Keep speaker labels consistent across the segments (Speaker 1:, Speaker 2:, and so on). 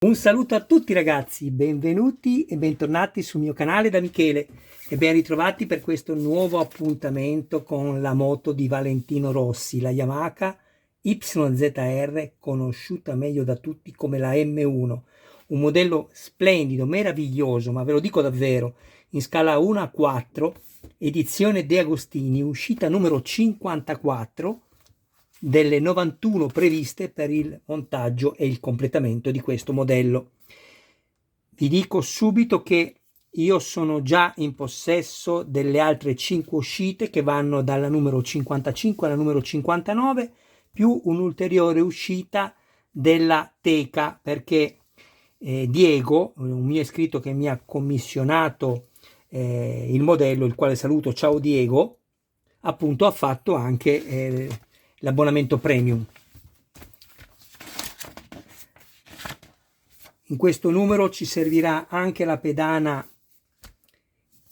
Speaker 1: Un saluto a tutti ragazzi, benvenuti e bentornati sul mio canale da Michele e ben ritrovati per questo nuovo appuntamento con la moto di Valentino Rossi, la Yamaha YZR, conosciuta meglio da tutti come la M1, un modello splendido, meraviglioso, ma ve lo dico davvero, in scala 1 a 4, edizione De Agostini, uscita numero 54, delle 91 previste per il montaggio e il completamento di questo modello. Vi dico subito che io sono già in possesso delle altre 5 uscite che vanno dalla numero 55 alla numero 59, più un'ulteriore uscita della Teca, perché Diego, un mio iscritto che mi ha commissionato il modello, il quale saluto, ciao Diego, appunto ha fatto anche l'abbonamento premium. In questo numero ci servirà anche la pedana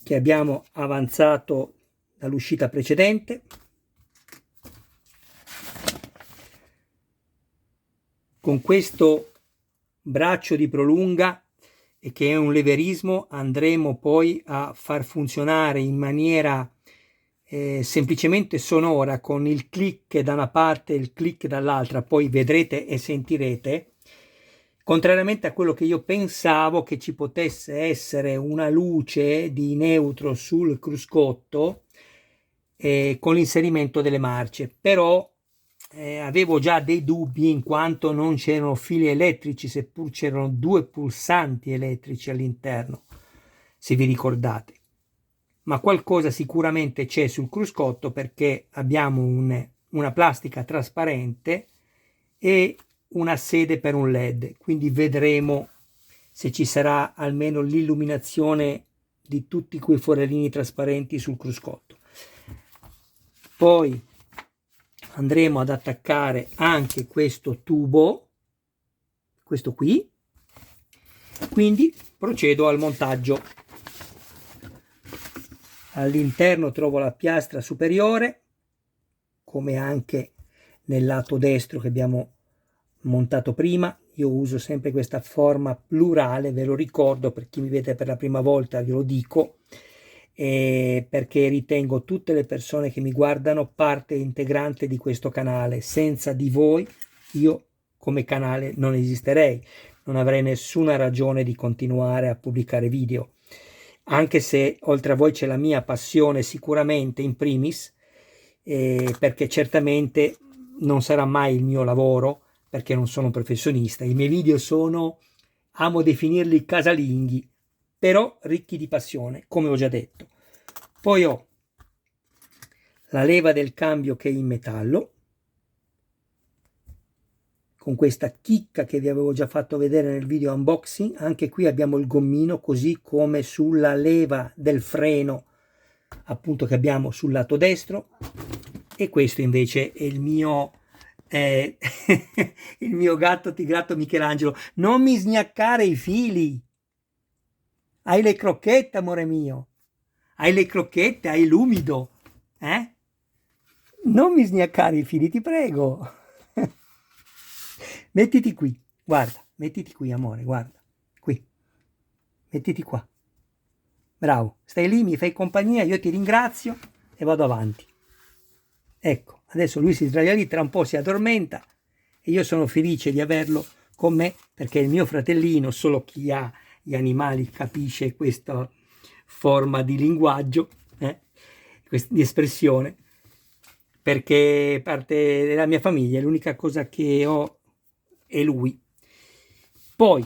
Speaker 1: che abbiamo avanzato dall'uscita precedente. Con questo braccio di prolunga, che è un leverismo, andremo poi a far funzionare in maniera semplicemente sonora, con il click da una parte e il click dall'altra, poi vedrete e sentirete, contrariamente a quello che io pensavo che ci potesse essere una luce di neutro sul cruscotto con l'inserimento delle marce, però avevo già dei dubbi in quanto non c'erano fili elettrici, seppur c'erano due pulsanti elettrici all'interno, se vi ricordate. Ma qualcosa sicuramente c'è sul cruscotto, perché abbiamo una plastica trasparente e una sede per un LED, quindi vedremo se ci sarà almeno l'illuminazione di tutti quei forellini trasparenti sul cruscotto. Poi andremo ad attaccare anche questo tubo, questo qui, quindi procedo al montaggio. All'interno trovo la piastra superiore, come anche nel lato destro che abbiamo montato prima. Io uso sempre questa forma plurale, ve lo ricordo, per chi mi vede per la prima volta ve lo dico, perché ritengo tutte le persone che mi guardano parte integrante di questo canale. Senza di voi io come canale non esisterei, non avrei nessuna ragione di continuare a pubblicare video, anche se oltre a voi c'è la mia passione sicuramente in primis, perché certamente non sarà mai il mio lavoro, perché non sono un professionista. I miei video sono, amo definirli casalinghi, però ricchi di passione, come ho già detto. Poi ho la leva del cambio che è in metallo, con questa chicca che vi avevo già fatto vedere nel video unboxing. Anche qui abbiamo il gommino, così come sulla leva del freno, appunto, che abbiamo sul lato destro. E questo invece è il mio il mio gatto tigrato Michelangelo. Non mi sgnaccare i fili, hai le crocchette, amore mio, hai le crocchette, hai l'umido, non mi sgnaccare i fili, ti prego. Mettiti qui, guarda, mettiti qui, amore, guarda, qui, mettiti qua. Bravo, stai lì, mi fai compagnia, io ti ringrazio e vado avanti. Ecco, adesso lui si sdraia lì, tra un po' si addormenta e io sono felice di averlo con me, perché il mio fratellino, solo chi ha gli animali capisce questa forma di linguaggio, di espressione, perché parte della mia famiglia, l'unica cosa che ho è lui. Poi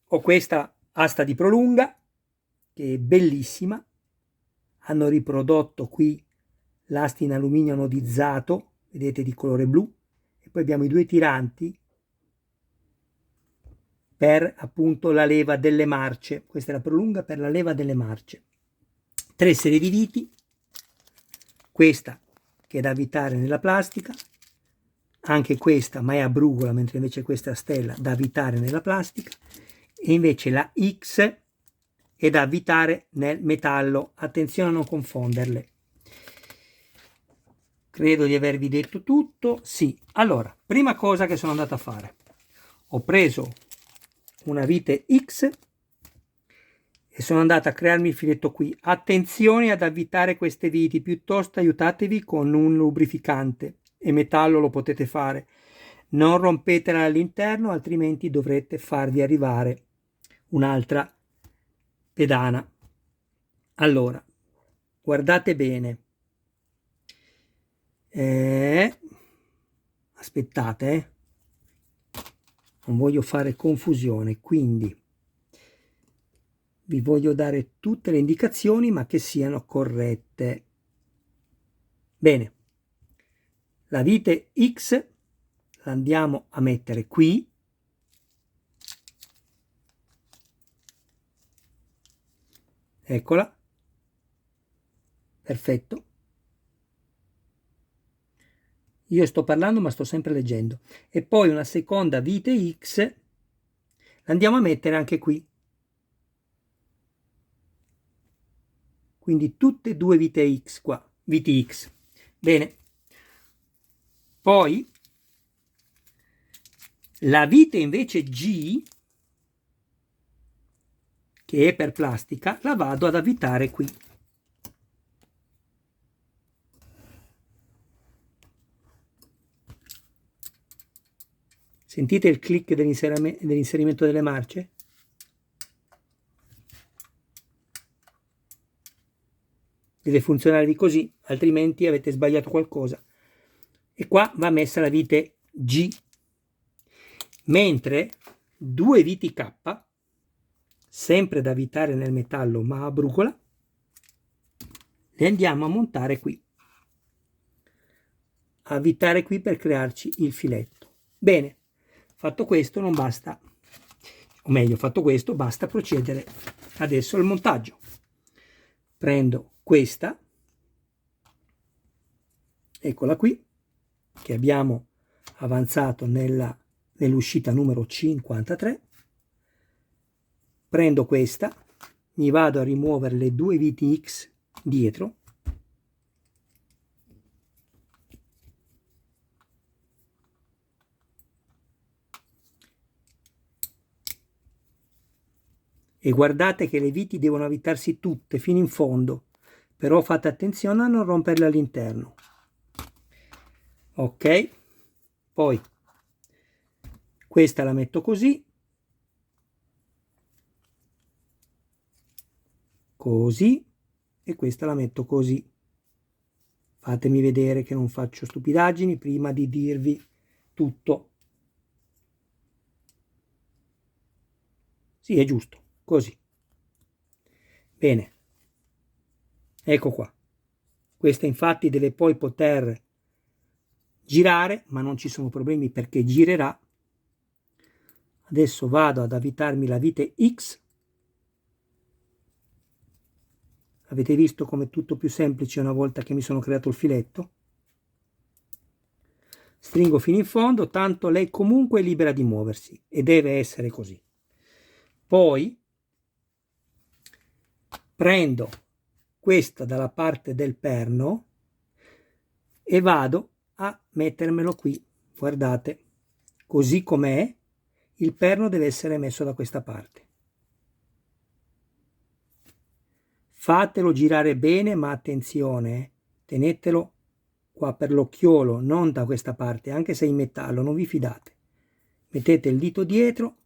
Speaker 1: ho questa asta di prolunga che è bellissima, hanno riprodotto qui l'asta in alluminio anodizzato, vedete, di colore blu, e poi abbiamo i due tiranti per appunto la leva delle marce. Questa è la prolunga per la leva delle marce. 3 serie di viti, questa che è da avvitare nella plastica, anche questa ma è a brugola, mentre invece questa stella da avvitare nella plastica, e invece la X è da avvitare nel metallo. Attenzione a non confonderle. Credo di avervi detto tutto. Sì, allora, prima cosa che sono andato a fare, ho preso una vite X e sono andato a crearmi il filetto qui. Attenzione ad avvitare queste viti, piuttosto aiutatevi con un lubrificante, e metallo lo potete fare. Non rompetela all'interno, altrimenti dovrete farvi arrivare un'altra pedana. Allora, guardate bene. Aspettate, non voglio fare confusione, quindi vi voglio dare tutte le indicazioni, ma che siano corrette. Bene, la vite X la andiamo a mettere qui. Eccola. Perfetto. Io sto parlando, ma sto sempre leggendo. E poi una seconda vite X la andiamo a mettere anche qui. Quindi tutte e due vite X qua, viti X. Bene. Poi la vite invece G, che è per plastica, la vado ad avvitare qui. Sentite il click dell'inserimento delle marce? Deve funzionarvi così, altrimenti avete sbagliato qualcosa. E qua va messa la vite G. Mentre due viti K, sempre da avvitare nel metallo ma a brucola, le andiamo a montare qui. Avvitare qui per crearci il filetto. Bene, fatto questo non basta, o meglio, fatto questo basta procedere adesso al montaggio. Prendo questa, eccola qui, che abbiamo avanzato nell'uscita numero 53. Prendo questa, mi vado a rimuovere le due viti X dietro, e guardate che le viti devono avvitarsi tutte fino in fondo, però fate attenzione a non romperle all'interno. Ok, poi questa la metto così, così, e questa la metto così. Fatemi vedere che non faccio stupidaggini prima di dirvi tutto. Sì, è giusto, così. Bene, ecco qua. Questa infatti deve poi poter girare, ma non ci sono problemi perché girerà. Adesso vado ad avvitarmi la vite X. Avete visto com'è tutto più semplice una volta che mi sono creato il filetto? Stringo fino in fondo, tanto lei comunque è libera di muoversi e deve essere così. Poi prendo questa dalla parte del perno e vado a mettermelo qui. Guardate, così com'è, il perno deve essere messo da questa parte. Fatelo girare bene, ma attenzione, tenetelo qua per l'occhiolo, non da questa parte, anche se è in metallo, non vi fidate. Mettete il dito dietro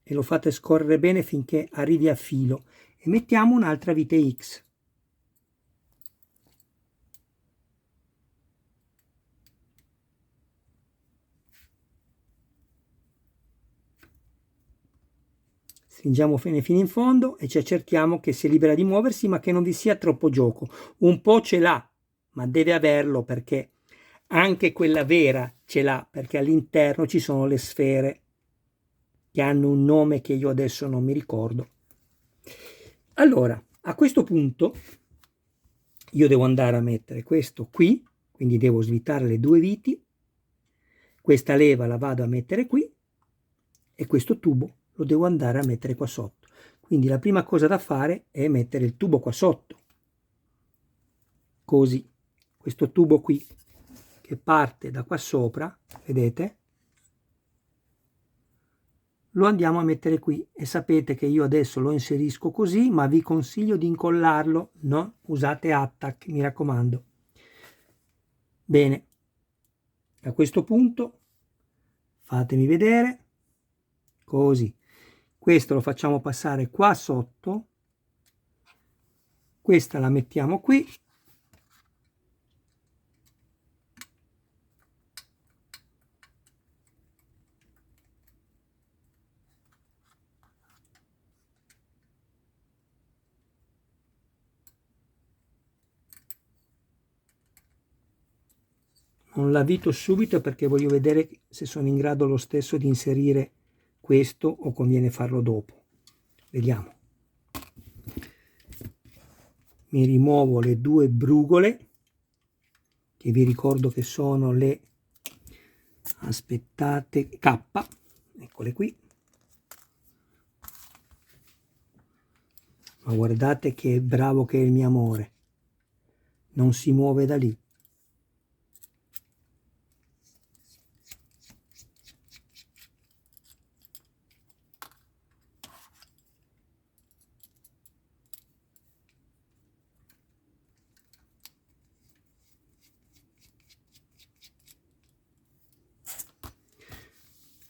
Speaker 1: e lo fate scorrere bene finché arrivi a filo e mettiamo un'altra vite X. Stringiamo fino in fondo e ci accertiamo che sia libera di muoversi ma che non vi sia troppo gioco. Un po' ce l'ha, ma deve averlo perché anche quella vera ce l'ha, perché all'interno ci sono le sfere che hanno un nome che io adesso non mi ricordo. Allora, a questo punto io devo andare a mettere questo qui, quindi devo svitare le due viti, questa leva la vado a mettere qui e questo tubo lo devo andare a mettere qua sotto. Quindi la prima cosa da fare è mettere il tubo qua sotto, così, questo tubo qui che parte da qua sopra, vedete? lo andiamo a mettere qui e sapete che io adesso lo inserisco così, ma vi consiglio di incollarlo, non usate attack, mi raccomando. Bene, a questo punto fatemi vedere, così, questo lo facciamo passare qua sotto, questa la mettiamo qui, non l'avvito subito perché voglio vedere se sono in grado lo stesso di inserire questo o conviene farlo dopo. Vediamo. Mi rimuovo le due brugole, che vi ricordo che sono le, aspettate, K, eccole qui. Ma guardate che bravo che è il mio amore, non si muove da lì.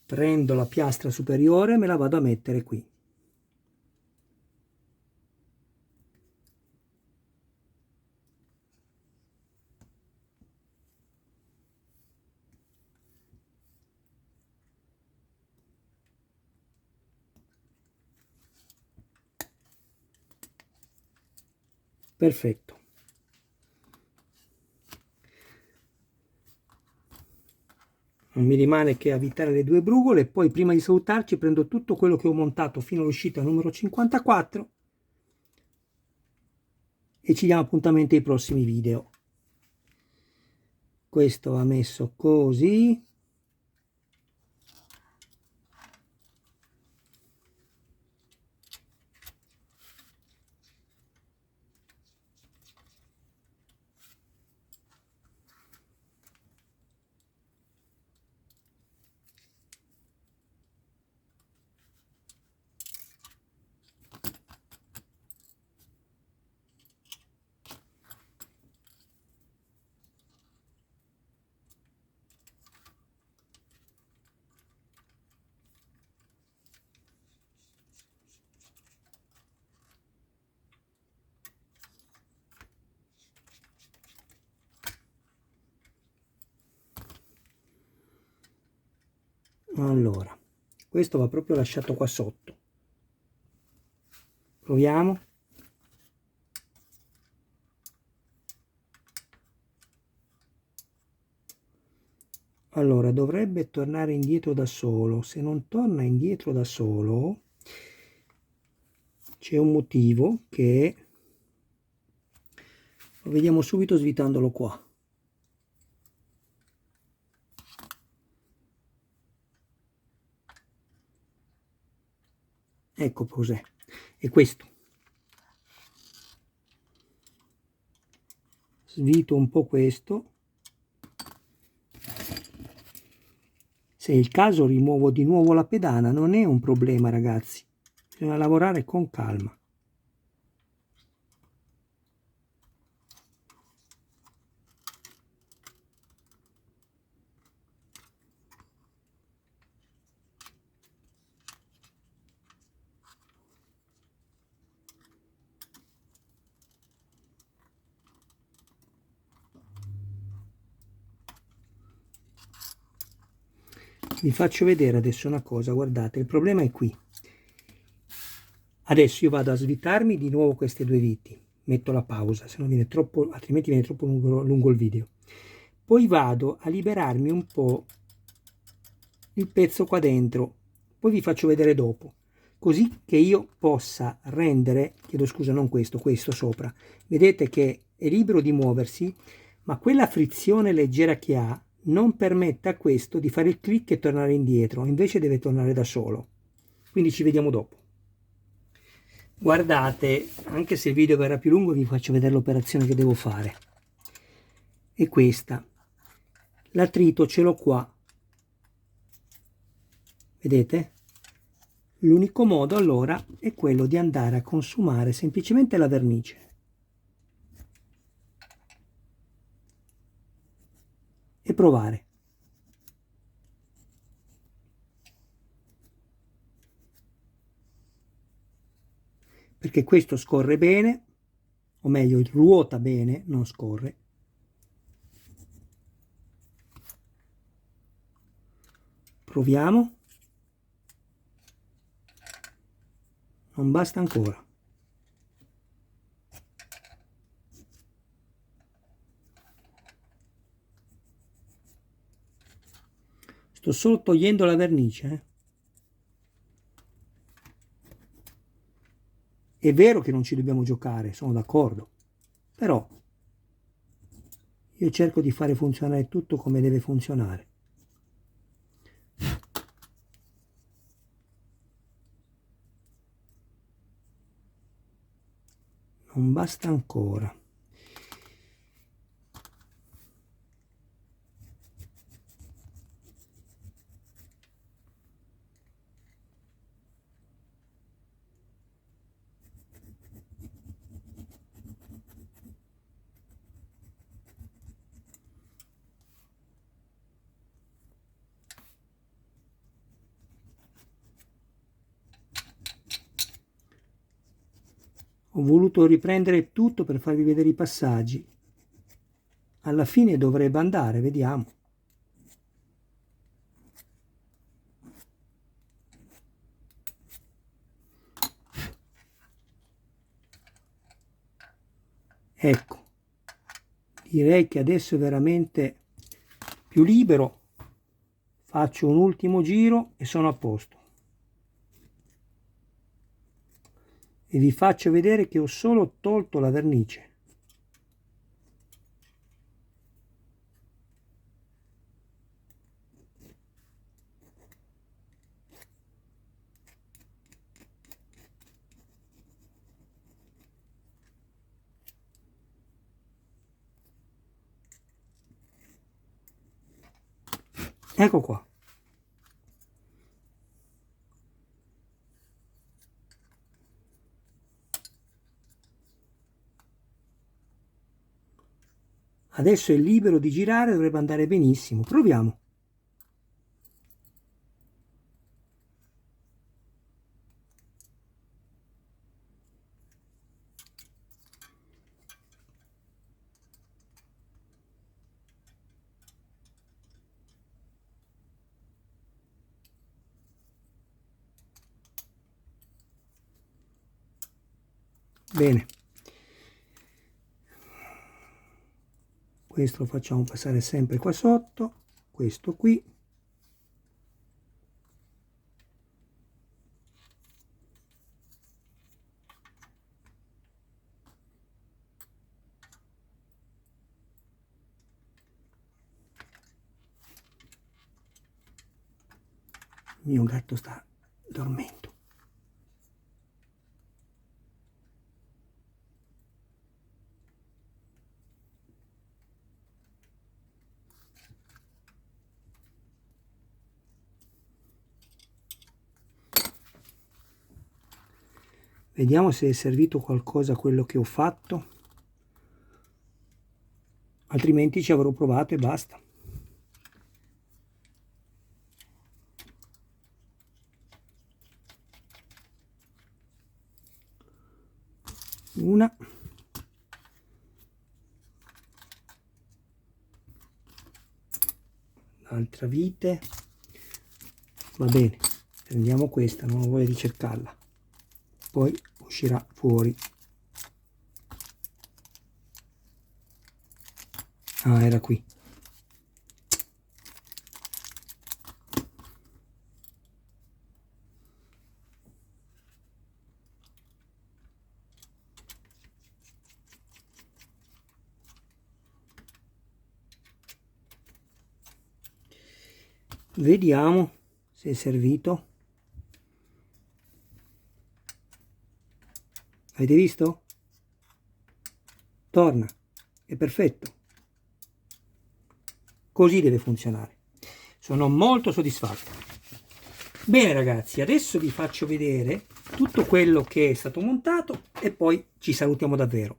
Speaker 1: Prendo la piastra superiore e me la vado a mettere qui. Perfetto. Non mi rimane che avvitare le due brugole e poi prima di salutarci prendo tutto quello che ho montato fino all'uscita numero 54 e ci diamo appuntamento ai prossimi video. Questo va messo così. Allora, questo va proprio lasciato qua sotto. Proviamo. Allora, dovrebbe tornare indietro da solo. Se non torna indietro da solo, c'è un motivo che lo vediamo subito svitandolo qua. Ecco cos'è. È questo. Svito un po' questo. Se è il caso rimuovo di nuovo la pedana, non è un problema ragazzi. Bisogna lavorare con calma. Vi faccio vedere adesso una cosa, guardate, il problema è qui. Adesso io vado a svitarmi di nuovo queste due viti, metto la pausa, se no viene troppo, altrimenti viene troppo lungo il video. Poi vado a liberarmi un po' il pezzo qua dentro, poi vi faccio vedere dopo, così che io possa rendere, chiedo scusa, non questo, questo sopra. Vedete che è libero di muoversi, ma quella frizione leggera che ha non permette a questo di fare il clic e tornare indietro, invece deve tornare da solo. Quindi ci vediamo dopo. Guardate, anche se il video verrà più lungo vi faccio vedere l'operazione che devo fare. È questa. L'attrito ce l'ho qua. Vedete? L'unico modo allora è quello di andare a consumare semplicemente la vernice e provare. Perché questo scorre bene, o meglio ruota bene, non scorre. Proviamo. Non basta ancora. Sto solo togliendo la vernice. È vero che non ci dobbiamo giocare, sono d'accordo, però io cerco di fare funzionare tutto come deve funzionare. Non basta ancora. Ho voluto riprendere tutto per farvi vedere i passaggi. Alla fine dovrebbe andare, vediamo. Ecco, direi che adesso è veramente più libero. Faccio un ultimo giro e sono a posto. E vi faccio vedere che ho solo tolto la vernice. Ecco qua. Adesso è libero di girare, dovrebbe andare benissimo. Proviamo. Bene. Questo lo facciamo passare sempre qua sotto. Questo qui. Il mio gatto sta dormendo. Vediamo se è servito qualcosa quello che ho fatto, altrimenti ci avrò provato e basta. Una. L'altra vite. Va bene, prendiamo questa, non ho voglia di cercarla. Poi uscirà fuori. Ah, era qui. Vediamo se è servito. Avete visto? Torna, è perfetto. Così deve funzionare. Sono molto soddisfatto. Bene ragazzi, adesso vi faccio vedere tutto quello che è stato montato e poi ci salutiamo davvero.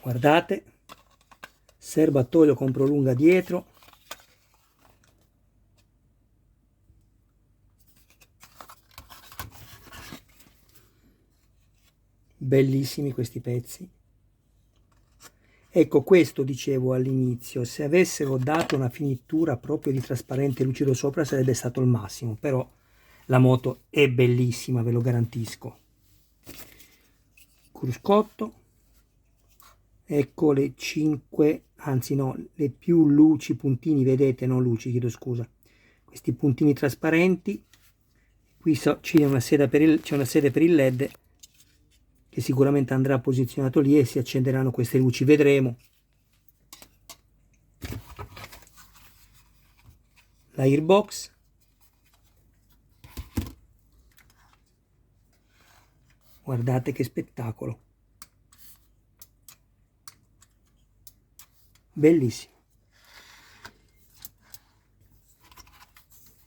Speaker 1: Guardate, serbatoio con prolunga dietro, bellissimi questi pezzi. Ecco, questo dicevo all'inizio, se avessero dato una finitura proprio di trasparente lucido sopra sarebbe stato il massimo, però la moto è bellissima, ve lo garantisco. Cruscotto, ecco le 5, anzi no, le più luci, puntini, vedete, non luci, chiedo scusa, questi puntini trasparenti. Qui c'è una sede per il LED che sicuramente andrà posizionato lì e si accenderanno queste luci, vedremo. La airbox, guardate che spettacolo, bellissimo.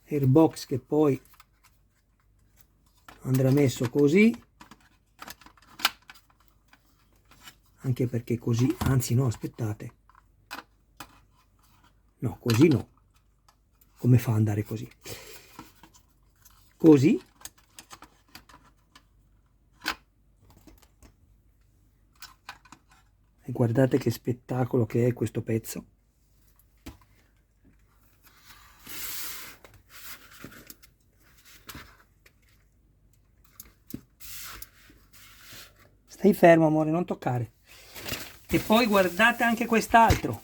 Speaker 1: Airbox che poi andrà messo così, anche perché così, anzi no, aspettate, no, così no, come fa ad andare così? Così, e guardate che spettacolo che è questo pezzo. Stai fermo amore, non toccare. E poi guardate anche quest'altro.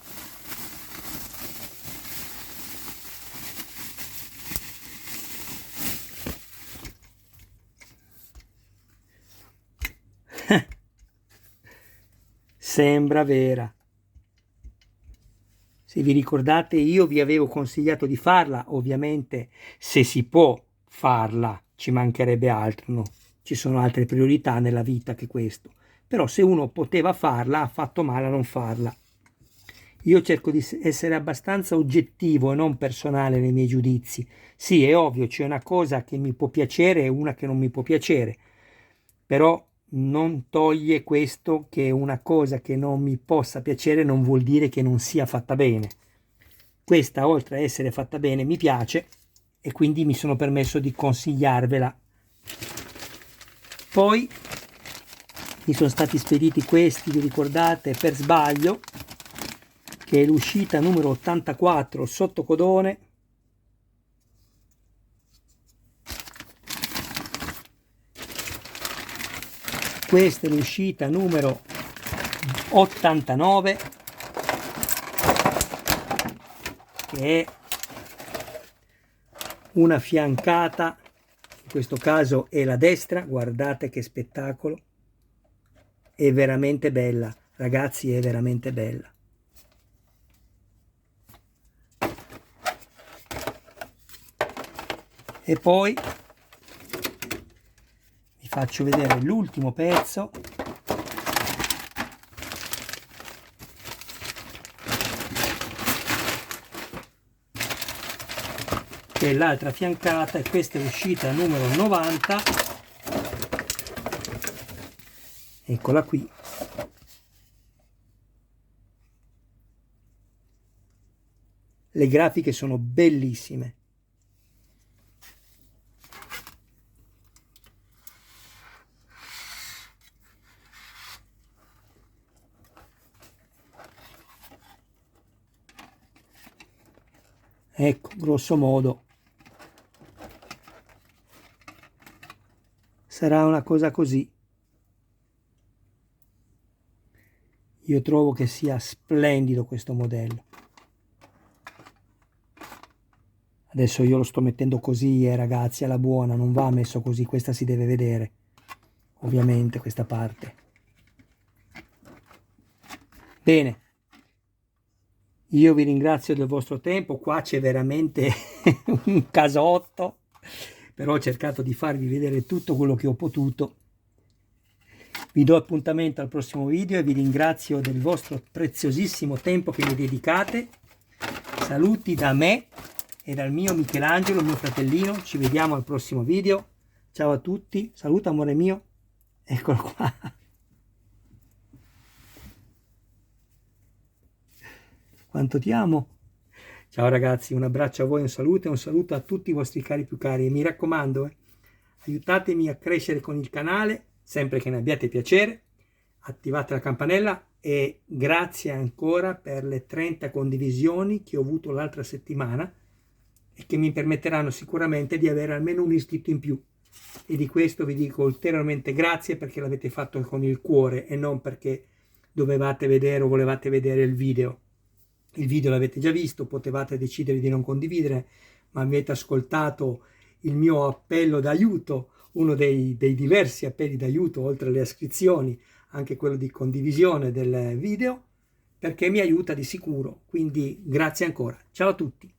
Speaker 1: Sembra vera. Se vi ricordate, io vi avevo consigliato di farla, ovviamente se si può farla, ci mancherebbe altro, no? Ci sono altre priorità nella vita che questo. Però se uno poteva farla, ha fatto male a non farla. Io cerco di essere abbastanza oggettivo e non personale nei miei giudizi. Sì, è ovvio, c'è una cosa che mi può piacere e una che non mi può piacere, però non toglie questo che una cosa che non mi possa piacere non vuol dire che non sia fatta bene. Questa, oltre a essere fatta bene, mi piace e quindi mi sono permesso di consigliarvela. Poi mi sono stati spediti questi, vi ricordate, per sbaglio, che è l'uscita numero 84 sotto codone. Questa è l'uscita numero 89, che è una fiancata, in questo caso è la destra, guardate che spettacolo, è veramente bella, ragazzi, è veramente bella. E poi vi faccio vedere l'ultimo pezzo, che è l'altra fiancata, e questa è l'uscita numero 90, eccola qui. Le grafiche sono bellissime. Ecco, grosso modo sarà una cosa così. Io trovo che sia splendido questo modello. Adesso io lo sto mettendo così, ragazzi, alla buona, non va messo così, questa si deve vedere, ovviamente, questa parte. Bene, io vi ringrazio del vostro tempo, qua c'è veramente un casotto, però ho cercato di farvi vedere tutto quello che ho potuto. Vi do appuntamento al prossimo video e vi ringrazio del vostro preziosissimo tempo che mi dedicate. Saluti da me e dal mio Michelangelo, mio fratellino. Ci vediamo al prossimo video. Ciao a tutti. Saluta amore mio. Eccolo qua. Quanto ti amo. Ciao ragazzi, un abbraccio a voi, un saluto a tutti i vostri cari più cari. E mi raccomando, aiutatemi a crescere con il canale, sempre che ne abbiate piacere. Attivate la campanella e grazie ancora per le 30 condivisioni che ho avuto l'altra settimana e che mi permetteranno sicuramente di avere almeno un iscritto in più. E di questo vi dico ulteriormente grazie, perché l'avete fatto con il cuore e non perché dovevate vedere o volevate vedere il video. Il video l'avete già visto, potevate decidere di non condividere, ma avete ascoltato il mio appello d'aiuto, uno dei diversi appelli d'aiuto, oltre alle iscrizioni, anche quello di condivisione del video, perché mi aiuta di sicuro. Quindi grazie ancora. Ciao a tutti.